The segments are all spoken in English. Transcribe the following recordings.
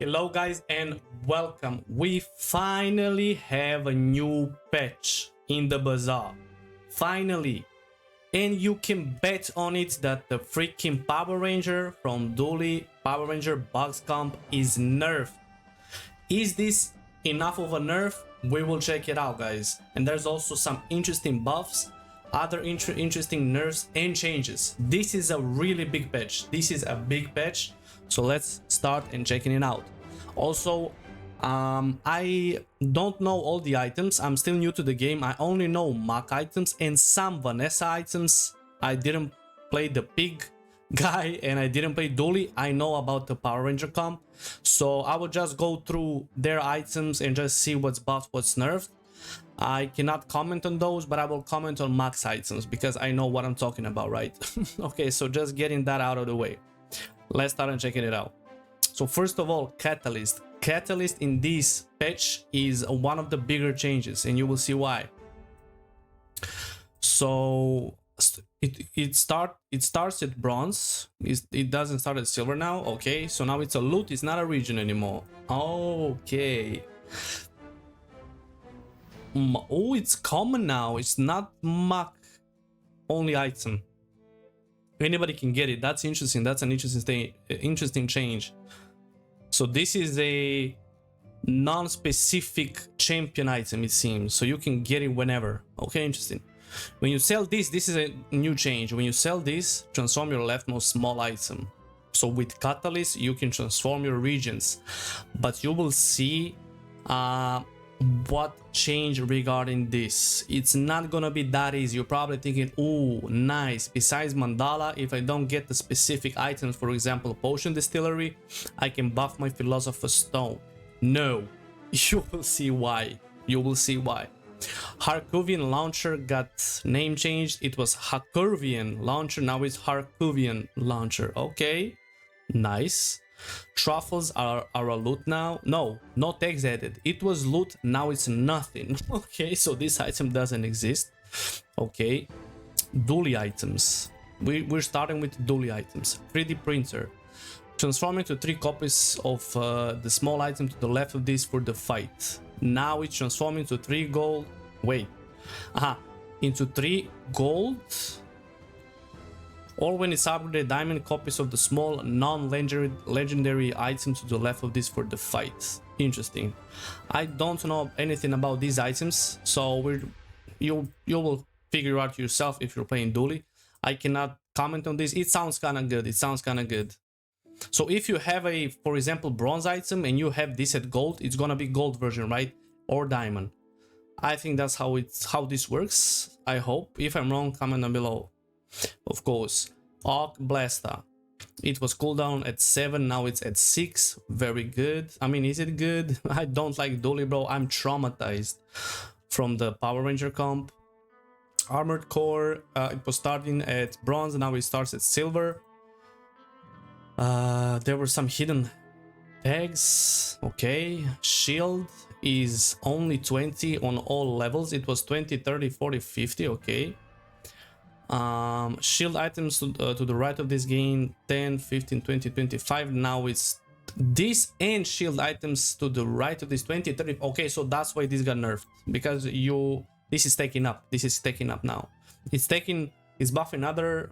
Hello guys and welcome. We finally have a new patch in the Bazaar. Finally. And you can bet on it that the freaking Power Ranger from Dooley Power Ranger Bugs Comp is nerfed. Is this enough of a nerf? We will check it out, guys. And there's also some interesting buffs, other interesting nerfs and changes. This is a really big patch. This is a big patch. So let's start and checking it out. Also, I don't know all the items. I'm still new to the game. I only know Mach items and some Vanessa items. I didn't play the pig guy and I didn't play Dooley. I know about the Power Ranger comp. So I will just go through their items and just see what's buffed, what's nerfed. I cannot comment on those, but I will comment on Max items because I know what I'm talking about, right? Okay, so just getting that out of the way. Let's start and checking it out. So first of all, Catalyst. Catalyst in this patch is one of the bigger changes and you will see why. So it starts at bronze. It doesn't start at silver now. Okay, so now it's a loot, it's not a region anymore. Okay. Oh, it's common now. It's not Mach only item. Anybody can get it. That's interesting. That's an interesting change. So this is a non-specific champion item, it seems. So you can get it whenever. Okay, interesting. When you sell this is a new change. When you sell this, transform your leftmost small item. So with Catalyst, you can transform your regions. But you will see what change regarding this. It's not gonna be that easy. You're probably thinking, oh, nice. Besides Mandala, if I don't get the specific items, for example, Potion Distillery, I can buff my Philosopher's Stone. No, you will see why. You will see why. Harkuvian Launcher got name changed. It was Hakurvian Launcher. Now it's Harkuvian Launcher. Okay, nice. Truffles are a loot now. No, no tags added. It was loot, now it's nothing. Okay, so this item doesn't exist. Okay, Dooley items. We're starting with Dooley items. 3D printer. Transform into 3 copies of the small item to the left of this for the fight. Now it's transforming into 3 gold. Wait. Into 3 gold. Or when it's upgraded, diamond copies of the small non-legendary item to the left of this for the fight. Interesting. I don't know anything about these items, so you will figure out yourself if you're playing Dooley. I cannot comment on this. It sounds kind of good. It sounds kind of good. So if you have a, for example, bronze item and you have this at gold, it's gonna be gold version, right? Or diamond. I think that's how this works. I hope. If I'm wrong, comment down below. Of course, Arc Blaster. It was cooldown at 7, now it's at 6. Very good. I mean, is it good? I don't like Dooley, bro. I'm traumatized from the Power Ranger comp. Armored Core, it was starting at bronze, now it starts at silver. There were some hidden tags. Okay, shield is only 20 on all levels. It was 20, 30, 40, 50. Okay. Shield items to the right of this game 10, 15, 20, 25. Now it's this and shield items to the right of this 20, 30. Okay, so that's why this got nerfed, because this is taking up now. It's buffing other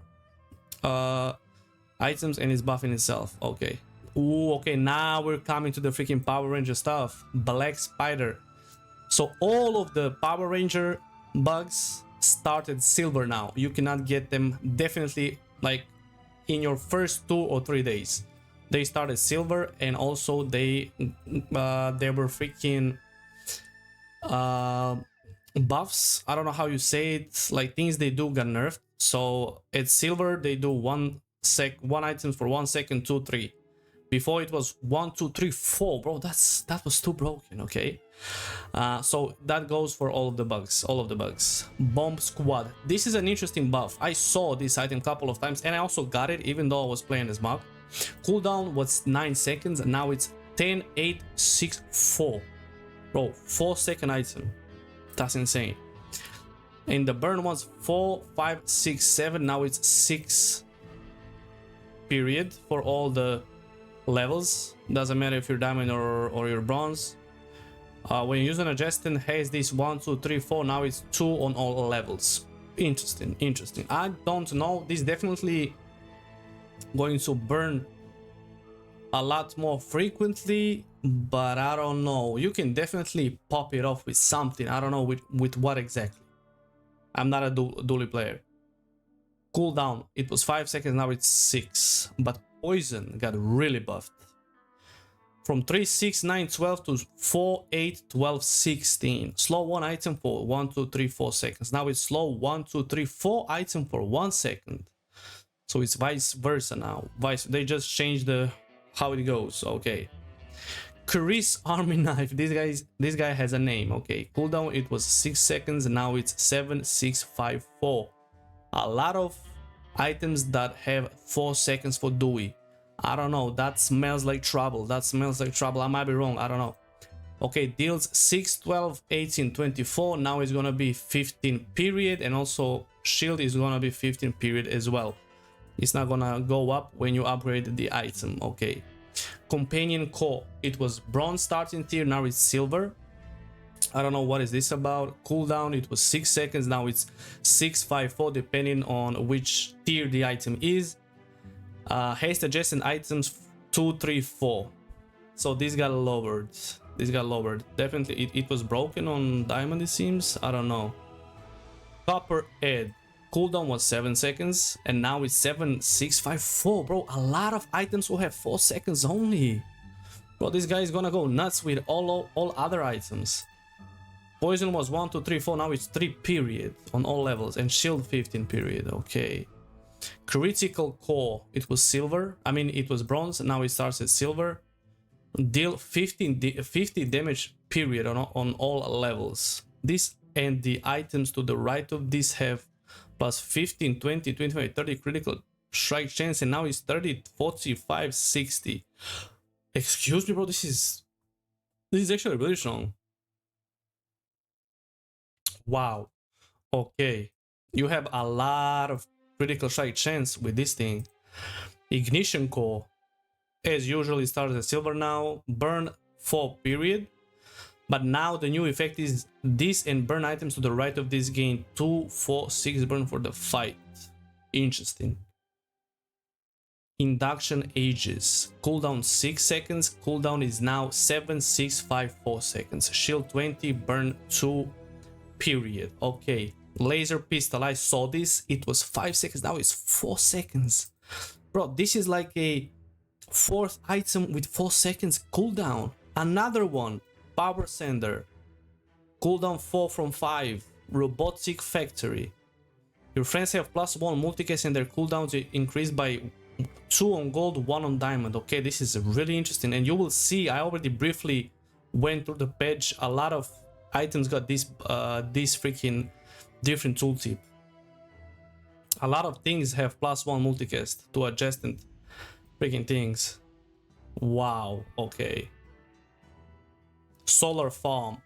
items and it's buffing itself. Okay. Ooh, okay, now we're coming to the freaking Power Ranger stuff. Black Spider. So all of the Power Ranger bugs started silver now. You cannot get them definitely like in your first 2 or 3 days. They started silver, and also they were freaking buffs. I don't know how you say it, like things they do got nerfed. So at silver they do one item for 1 second, 2, 3. Before it was 1, 2, 3, 4, bro. That was too broken. Okay. So that goes for all of the bugs. Bomb Squad. This is an interesting buff. I saw this item a couple of times and I also got it even though I was playing as Mach. Cooldown was 9 seconds and now it's 10, 8, 6, 4. Bro, 4-second item. That's insane. And the burn was 4, 5, 6, 7. Now it's 6 period for all the levels. Doesn't matter if you're diamond or you're bronze. When you use an adjustant, has this 1, 2, 3, 4. Now it's 2 on all levels. Interesting, interesting. I don't know. This definitely going to burn a lot more frequently, but I don't know. You can definitely pop it off with something. I don't know with what exactly. I'm not a Dooley player. Cooldown, it was 5 seconds, now it's 6. But poison got really buffed. From 3, 6, 9, 12 to 4, 8, 12, 16. Slow 1 item for 1, 2, 3, 4 seconds. Now it's slow 1, 2, 3, 4 item for 1 second. So it's vice versa now. They just changed the how it goes. Okay. Chris Army Knife. This guy has a name. Okay. Cooldown, it was 6 seconds. Now it's 7, 6, 5, 4. A lot of items that have 4 seconds for Dooley. I don't know. That smells like trouble. That smells like trouble. I might be wrong. I don't know. Okay, deals 6, 12, 18, 24. Now it's gonna be 15 period, and also shield is gonna be 15 period as well. It's not gonna go up when you upgrade the item. Okay. Companion core. It was bronze starting tier. Now it's silver. I don't know what is this about. Cooldown, it was 6 seconds. Now it's 6, 5, 4, depending on which tier the item is. Haste adjacent items 2, 3, 4. So this got lowered. This got lowered. Definitely, it was broken on diamond, it seems. I don't know. Copper Ed. Cooldown was 7 seconds, and now it's 7, 6, 5, 4. Bro, a lot of items will have 4 seconds only. Bro, this guy is gonna go nuts with all other items. Poison was 1, 2, 3, 4. Now it's 3 period on all levels, and shield 15 period. Okay. Critical core, it was silver. I mean, it was bronze. Now it starts at silver. Deal 50 damage period on all levels. This and the items to the right of this have plus 15, 20, 25, 30 critical strike chance, and now it's 30, 45, 60. Excuse me, bro. This is actually really strong. Wow. Okay. You have a lot of critical strike chance with this thing. Ignition core, as usually, starts at silver now. Burn 4 period, but now the new effect is this, and burn items to the right of this gain 2, 4, 6 burn for the fight. Interesting. Induction ages. Cooldown 6 seconds. Cooldown is now 7, 6, 5, 4 seconds. Shield 20, burn 2 period. Okay. Laser pistol, I saw this. It was 5 seconds. Now it's 4 seconds. Bro, this is like a 4th item with 4 seconds cooldown. Another one. Power Sender. Cooldown 4 from 5. Robotic Factory. Your friends have +1 multicast, and their cooldowns increased by 2 on gold, 1 on diamond. Okay, this is really interesting. And you will see, I already briefly went through the page. A lot of items got this freaking different tooltip. A lot of things have +1 multicast to adjacent freaking things. Wow. Okay. Solar farm.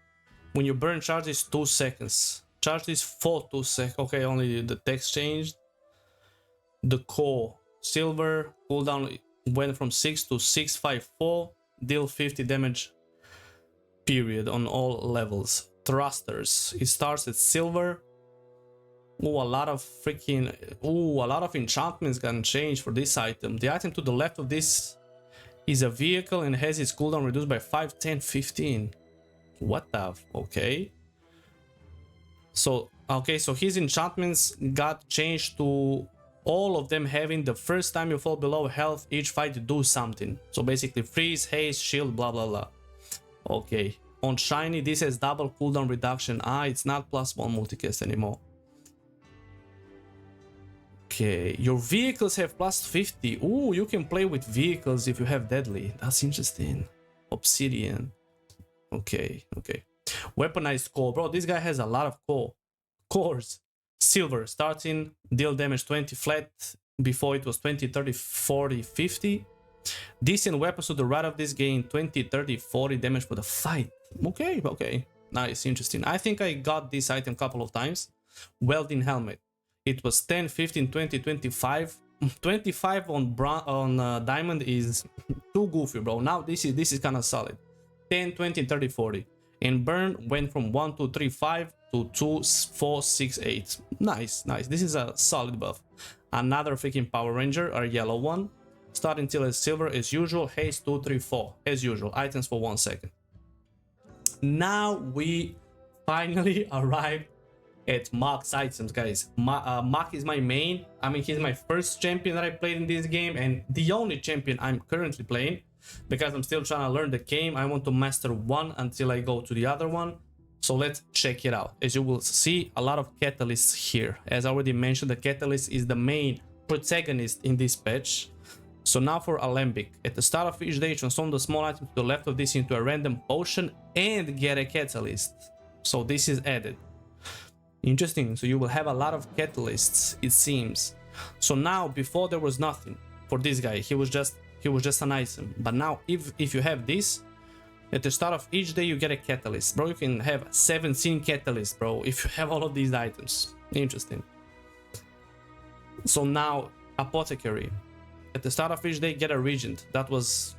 When you burn charges 2 seconds. Charge this for 2 seconds. Okay, only the text changed. The core. Silver. Cooldown went from 6 to 6, 5, 4. Deal 50 damage period on all levels. Thrusters. It starts at silver. Oh, a lot of enchantments got changed for this item. The item to the left of this is a vehicle and has its cooldown reduced by 5, 10, 15. What the okay. So his enchantments got changed to all of them having the first time you fall below health each fight to do something. So basically freeze, haste, shield, blah blah blah. Okay. On shiny, this has double cooldown reduction. It's not +1 multicast anymore. Okay, your vehicles have +50. Ooh, you can play with vehicles if you have deadly. That's interesting. Obsidian. Okay. Weaponized core. Bro, this guy has a lot of cores. Silver, starting, deal damage 20 flat. Before it was 20, 30, 40, 50. Decent weapons to the right of this gain 20, 30, 40 damage for the fight. Okay. Nice, interesting. I think I got this item a couple of times. Welding helmet. It was 10, 15, 20, 25 25 on diamond is too goofy, bro. Now this is kind of solid. 10, 20, 30, 40. And burn went from 1, 2, 3, 5 to 2, 4, 6, 8. Nice, nice. This is a solid buff. Another freaking Power Ranger, a yellow one. Start until it's silver as usual. Haste 2, 3, 4 as usual. Items for 1 second. Now we finally arrived at Mark's items, guys. Mark is my main. I mean, he's my first champion that I played in this game and the only champion I'm currently playing because I'm still trying to learn the game. I want to master one until I go to the other one. So let's check it out. As you will see, a lot of catalysts here. As I already mentioned, the catalyst is the main protagonist in this patch. So now for Alembic. At the start of each day, transform the small item to the left of this into a random potion and get a catalyst. So this is added. Interesting. So you will have a lot of catalysts, it seems. So now, before there was nothing for this guy. He was just an item. But now, if you have this, at the start of each day you get a catalyst, bro. You can have 17 catalysts, bro, if you have all of these items. Interesting. So now, Apothecary. At the start of each day, get a Regent. That was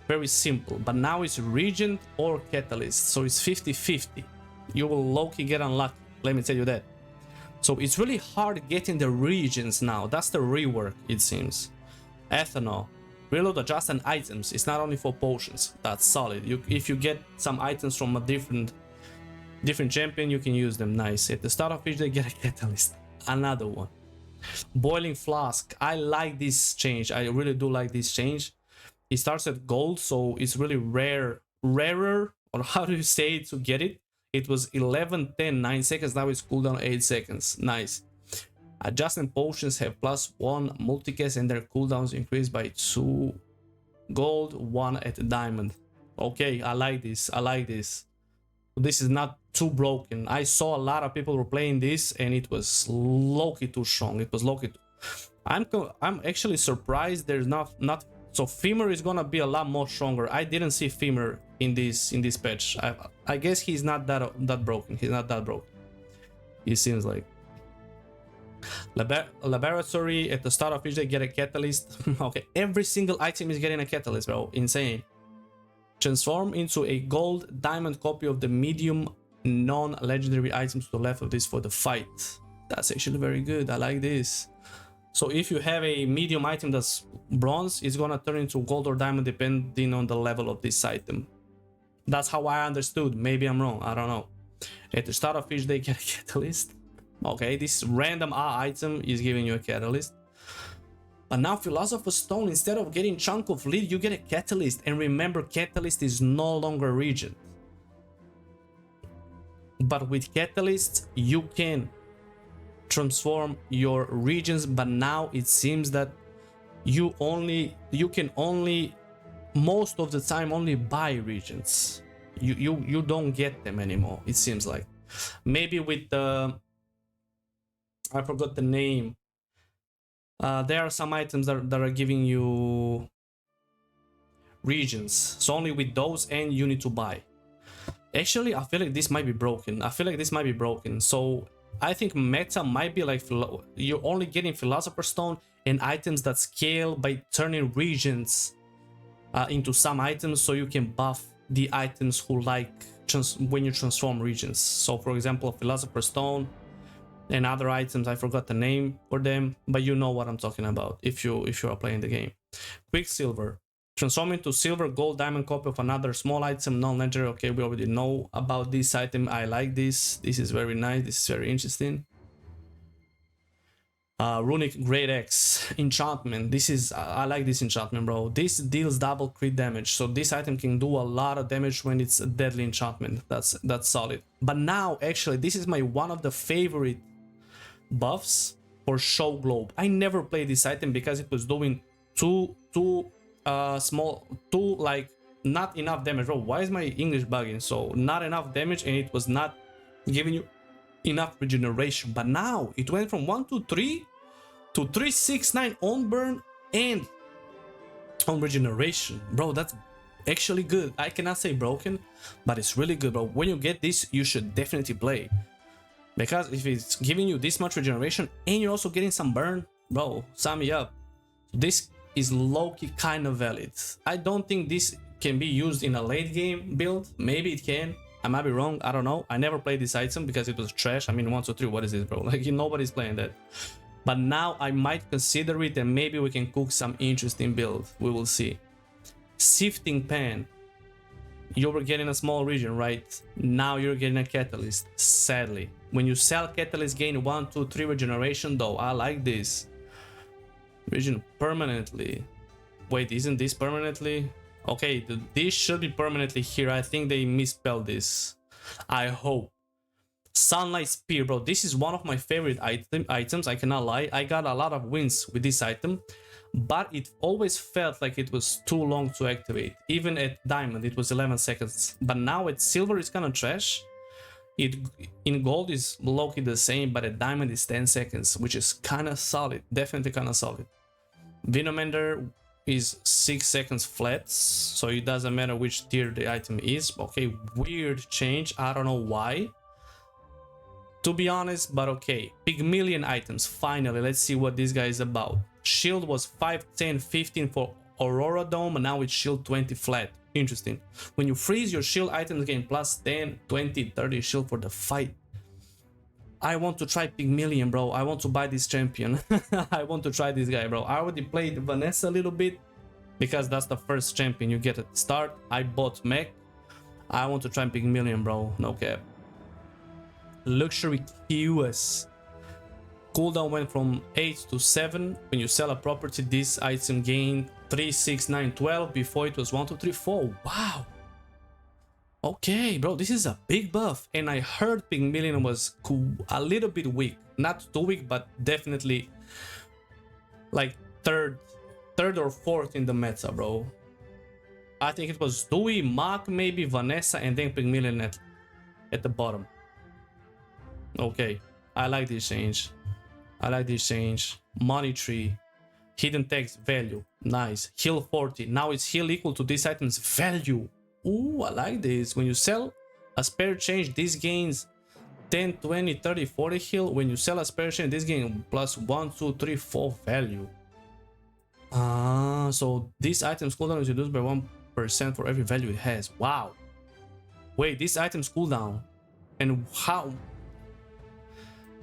very simple. But now it's Regent or Catalyst. So it's 50-50. You will low-key get unlucky. Let me tell you that. So it's really hard getting the Regents now. That's the rework, it seems. Ethanol. Reload adjusted items. It's not only for potions. That's solid. If you get some items from a different champion, you can use them. Nice. At the start of each day, get a Catalyst. Another one. Boiling Flask. I like this change. I really do like this change. It starts at gold, so it's really rarer, or how do you say it, to get it. It was 11, 10, 9 seconds. Now it's cooldown 8 seconds. Nice. Adjustment potions have +1 multicast and their cooldowns increased by 2 gold, 1 at diamond. Okay, I like this. I like this. This is not too broken. I saw a lot of people were playing this and it was low-key too strong. It was low-key I'm actually surprised there's not so Femur is gonna be a lot more stronger. I didn't see Femur in this patch. I guess he's not that broken. He's not that broken. It seems like. Laboratory. At the start of each day, get a catalyst. Okay, every single item is getting a catalyst, bro. Insane. Transform into a gold diamond copy of the medium non-legendary items to the left of this for the fight. That's actually very good. I like this. So if you have a medium item that's bronze, it's gonna turn into gold or diamond depending on the level of this item. That's how I understood. Maybe I'm wrong. I don't know. At the start of each day, get a catalyst. Okay, this random item is giving you a catalyst. But now Philosopher's Stone, instead of getting Chunk of Lead, you get a Catalyst. And remember, Catalyst is no longer Regent. But with Catalyst, you can transform your regions. But now it seems that you can only, most of the time, only buy regions. You don't get them anymore, it seems like. Maybe with the... I forgot the name. There are some items that are giving you regions, so only with those and you need to buy. Actually, I feel like this might be broken. So I think meta might be like you're only getting Philosopher's Stone and items that scale by turning regions into some items, so you can buff the items who like when you transform regions. So for example, Philosopher's Stone and other items, I forgot the name for them, but you know what I'm talking about if you are playing the game. Quicksilver. Transform into silver, gold, diamond copy of another small item, non-legendary. Okay, we already know about this item. I like this. This is very nice. This is very interesting. Runic Great Axe. Enchantment. This is... I like this enchantment, bro. This deals double crit damage. So this item can do a lot of damage when it's a deadly enchantment. That's solid. But now, actually, this is my one of the favorite buffs for Show Globe. I never played this item because it was doing too like not enough damage. Bro, why is my English bugging? So not enough damage, and it was not giving you enough regeneration. But now it went from 1 to 3 to 3, 6, 9 on burn and on regeneration. Bro, that's actually good. I cannot say broken, but it's really good, bro. When you get this, you should definitely play. Because if it's giving you this much regeneration and you're also getting some burn, bro, sign me up. This is low-key kind of valid. I don't think this can be used in a late game build. Maybe it can. I might be wrong. I don't know. I never played this item because it was trash. I mean, 1, 2, 3. What is this, bro? Like, nobody's playing that. But now I might consider it and maybe we can cook some interesting build. We will see. Sifting Pan. You were getting a small region, right? Now you're getting a catalyst, sadly. When you sell catalyst, gain 1, 2, 3 regeneration though. I like this. Region permanently. Wait, isn't this permanently? Okay, this should be permanently here. I think they misspelled this. I hope. Sunlight Spear, bro. This is one of my favorite items. I cannot lie. I got a lot of wins with this item. But it always felt like it was too long to activate. Even at diamond it was 11 seconds, but now at silver it's kind of trash. It in gold is low-key the same, but at diamond is 10 seconds, which is kind of solid. Definitely kind of solid. Venomender is 6 seconds flat, so it doesn't matter which tier the item is. Okay, weird change. I don't know why, to be honest, but okay. Pygmalion items, finally. Let's see what this guy is about. Shield was 5, 10, 15 for Aurora Dome, and now it's shield 20 flat. Interesting. When you freeze, your shield items gain plus 10, 20, 30 shield for the fight. I want to try Pygmalion, bro. I want to buy this champion. I want to try this guy, bro. I already played Vanessa a little bit because that's the first champion you get at the start. I bought Mech. I want to try Pygmalion, bro. No cap. Luxury QS. Cooldown went from 8 to 7. When you sell a property, this item gained 3, 6, 9, 12. Before it was 1, 2, 3, 4. Wow. Okay, bro, this is a big buff. And I heard Pygmalion was a little bit weak. Not too weak, but definitely like third or fourth in the meta, bro. I think it was Dooley, Mark, maybe Vanessa, and then Pygmalion at the bottom. Okay, I like this change. I like this change. Money tree. Hidden text value. Nice. Heal 40. Now it's heal equal to this item's value. Ooh, I like this. When you sell a spare change, this gains 10, 20, 30, 40 heal. When you sell a spare change, this gains plus 1, 2, 3, 4 value. So this item's cooldown is reduced by 1% for every value it has. Wow. Wait, this item's cooldown. And how?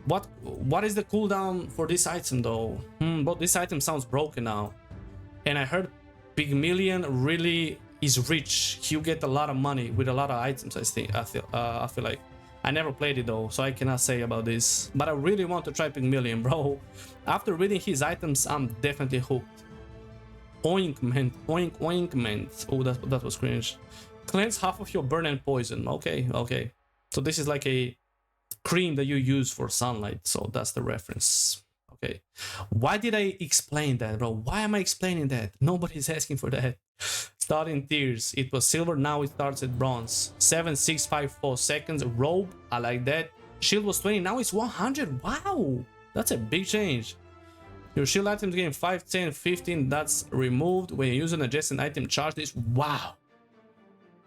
What is the cooldown for this item though? But this item sounds broken now. And I heard Pygmalion really is rich. You get a lot of money with a lot of items. I feel like I never played it though, so I cannot say about this. But I really want to try Pygmalion, bro. After reading his items, I'm definitely hooked. Ointment, ointment. Oh, that was cringe. Cleanse half of your burn and poison. Okay, okay. So this is like a cream that you use for sunlight, so that's the reference. Okay, why did I explain that, bro? Why am I explaining that? Nobody's asking for that. Starting tiers, it was silver, now it starts at bronze. 7, 6, 5, 4 seconds. Robe, I like that. Shield was 20, now it's 100. Wow, that's a big change. Your shield items gain 5, 10, 15. That's removed when you use an adjacent item. Charge this. Wow,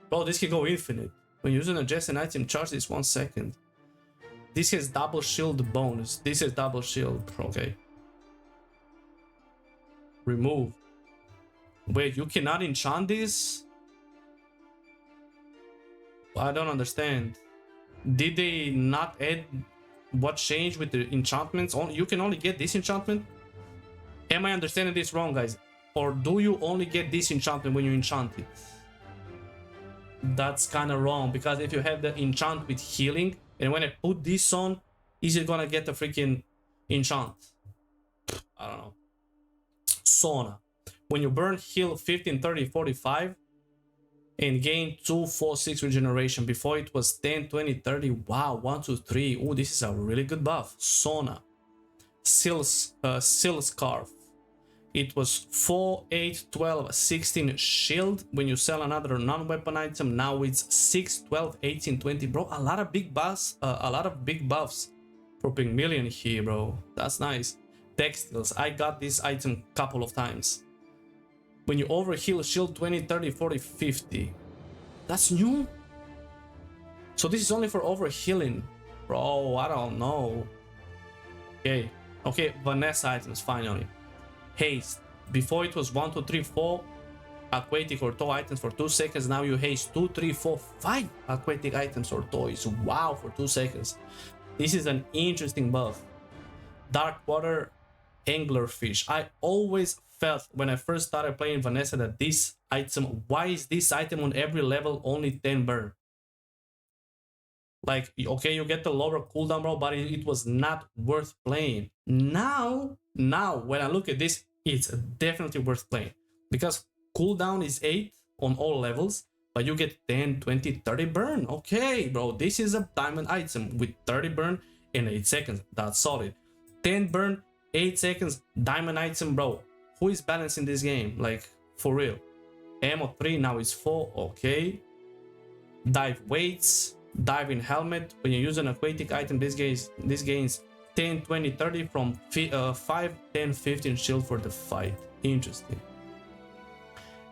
bro, this can go infinite. When you use an adjacent item, charge this 1 second. This has double shield bonus. This is double shield. Okay. Remove. Wait, you cannot enchant this? I don't understand. Did they not add what changed with the enchantments? You can only get this enchantment? Am I understanding this wrong, guys? Or do you only get this enchantment when you enchant it? That's kind of wrong, because if you have the enchant with healing, and when I put this on, is it gonna get the freaking enchant? I don't know. Sauna. When you burn, heal 15, 30, 45 and gain 2, 4, 6 regeneration. Before it was 10, 20, 30. Wow, 1, 2, 3. Oh, this is a really good buff. Sauna. Seal Scarf. It was 4, 8, 12, 16 shield. When you sell another non-weapon item, now it's 6, 12, 18, 20. Bro, a lot of big buffs. For Pygmalion here, bro. That's nice. Textiles. I got this item a couple of times. When you overheal, shield 20, 30, 40, 50. That's new? So this is only for overhealing. bro, I don't know. Okay, okay, Vanessa items finally. Haste. Before it was 1, 2, 3, 4 aquatic or toy items for 2 seconds. Now you haste 2, 3, 4, 5 aquatic items or toys. Wow, for 2 seconds. This is an interesting buff. Dark water anglerfish. I always felt when I first started playing Vanessa that this item, why is this item on every level only 10 burn? Like, okay, you get the lower cooldown, bro, but it was not worth playing. Now when I look at this, it's definitely worth playing because cooldown is 8 on all levels, but you get 10, 20, 30 burn. Okay, bro, this is a diamond item with 30 burn in 8 seconds. That's solid. 10 burn, 8 seconds, diamond item, bro. Who is balancing this game? Like, for real. Ammo 3, now it's 4. Okay. Dive weights. Diving helmet. When you use an aquatic item, this gains 10, 20, 30 from 5, 10, 15 shield for the fight. Interesting.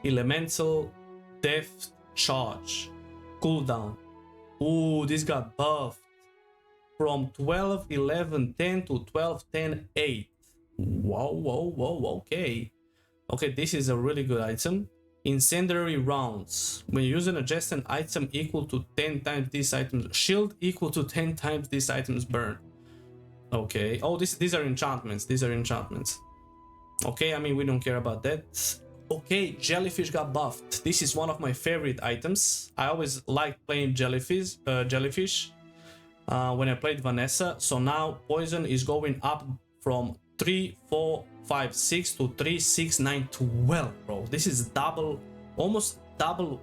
Elemental depth charge. Cooldown. Ooh, this got buffed from 12, 11, 10 to 12, 10, 8. Whoa, okay. Okay, this is a really good item. Incendiary rounds. When you use an adjacent item equal to 10 times this item's shield equal to 10 times this item's burn. Okay. Oh, these are enchantments. These are enchantments. Okay, I mean, we don't care about that. Okay, jellyfish got buffed. This is one of my favorite items. I always liked playing jellyfish when I played Vanessa. So now poison is going up from 3, 4, 5, 6 to 3, 6, 9, 12, bro. This is double, almost double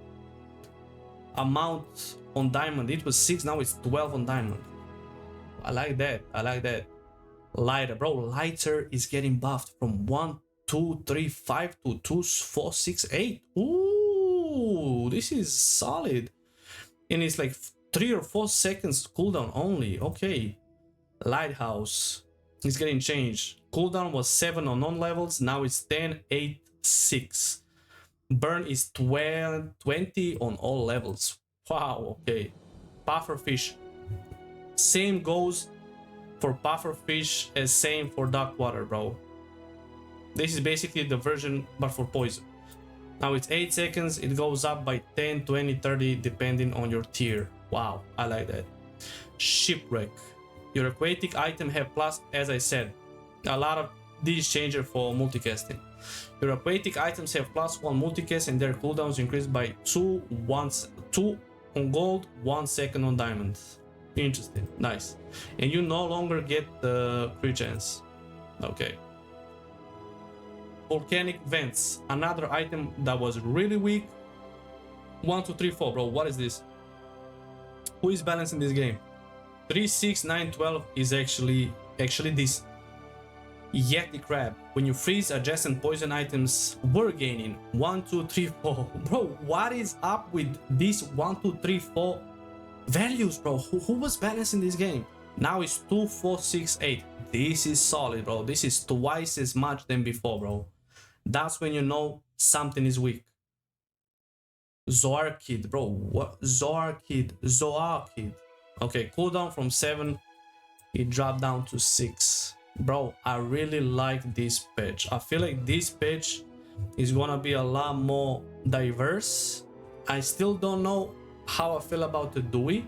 amount on diamond. It was 6, now it's 12 on diamond. I like that. I like that. Lighter, bro. Lighter is getting buffed from 1, 2, 3, 5 to 2, 4, 6, 8. Ooh, this is solid. And it's like 3 or 4 seconds cooldown only. Okay. Lighthouse is getting changed. Cooldown was 7 on non-levels. Now it's 10, 8, 6. Burn is 12, 20 on all levels. Wow, okay. Pufferfish. Same goes for pufferfish as same for dark water, bro. This is basically the version but for poison. Now it's 8 seconds. It goes up by 10, 20, 30 depending on your tier. Wow, I like that. Shipwreck. Your aquatic item have plus, as I said, a lot of these changes for multicasting. Your aquatic items have +1 multicast and their cooldowns increased by 2 on gold, 1 second on diamonds. Interesting, nice. And you no longer get the crit chance. Okay. Volcanic vents, another item that was really weak. 1, 2, 3, 4, bro. What is this? Who is balancing this game? 3, 6, 9, 12 is actually this. Yeti crab. When you freeze adjacent poison items, we're gaining 1, 2, 3, 4. Bro, what is up with these 1, 2, 3, 4 values, bro? Who was balancing this game? Now it's 2, 4, 6, 8. This is solid, bro. This is twice as much than before, bro. That's when you know something is weak. Zoarkid, bro. What? Zoarkid. Okay, cooldown from 7. It dropped down to 6. Bro, I really like this patch. I feel like this patch is gonna be a lot more diverse. I still don't know how I feel about the Dooley.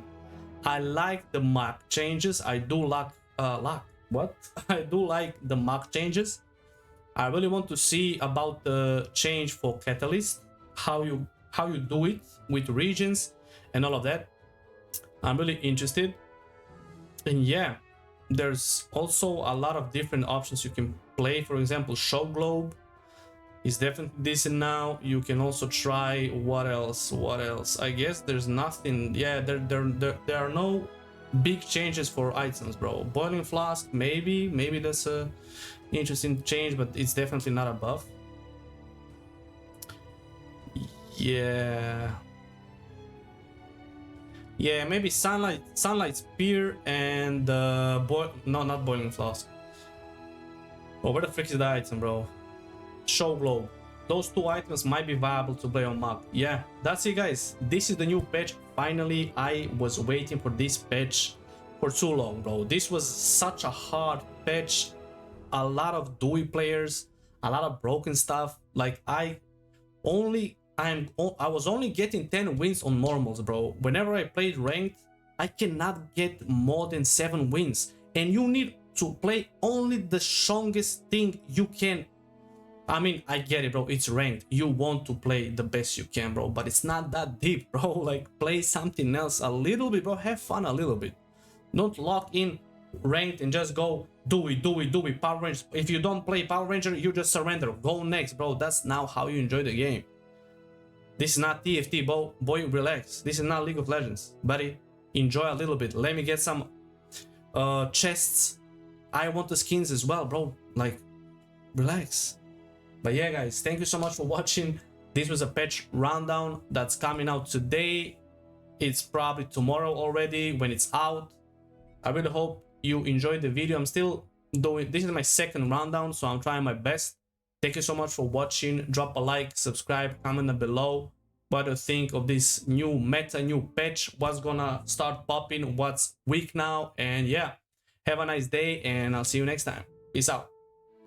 I like the map changes. I do like I do like the map changes. I really want to see about the change for Catalyst, how you do it with regions and all of that. I'm really interested. And yeah, there's also a lot of different options you can play. For example, Show Globe is definitely decent now. You can also try what else? I guess there's nothing. Yeah, there are no big changes for items, bro. Boiling Flask, maybe that's a interesting change, but it's definitely not a buff. Yeah, maybe Sunlight Spear and not Boiling Flask. Oh, where the frick is the item, bro? Show Globe. Those 2 items might be viable to play on map. Yeah, that's it, guys. This is the new patch. Finally, I was waiting for this patch for too long, bro. This was such a hard patch. A lot of Dooley players, a lot of broken stuff. Like I was only getting 10 wins on normals, bro. Whenever I played ranked, I cannot get more than 7 wins. And you need to play only the strongest thing you can. I mean, I get it, bro. It's ranked. You want to play the best you can, bro. But it's not that deep, bro. Like, play something else a little bit, bro. Have fun a little bit. Don't lock in ranked and just go do it, Power Ranger. If you don't play Power Ranger, you just surrender. Go next, bro. That's now how you enjoy the game. This is not TFT, bro. Boy, relax. This is not League of Legends, buddy. Enjoy a little bit. Let me get some chests. I want the skins as well, bro. Like, relax. But yeah, guys, thank you so much for watching. This was a patch rundown that's coming out today. It's probably tomorrow already when it's out. I really hope you enjoyed the video. I'm still doing, this is my second rundown, so I'm trying my best. Thank you so much for watching. Drop a like, subscribe, comment down below what do you think of this new meta, new patch, what's gonna start popping, what's weak now. And yeah, have a nice day and I'll see you next time. Peace out.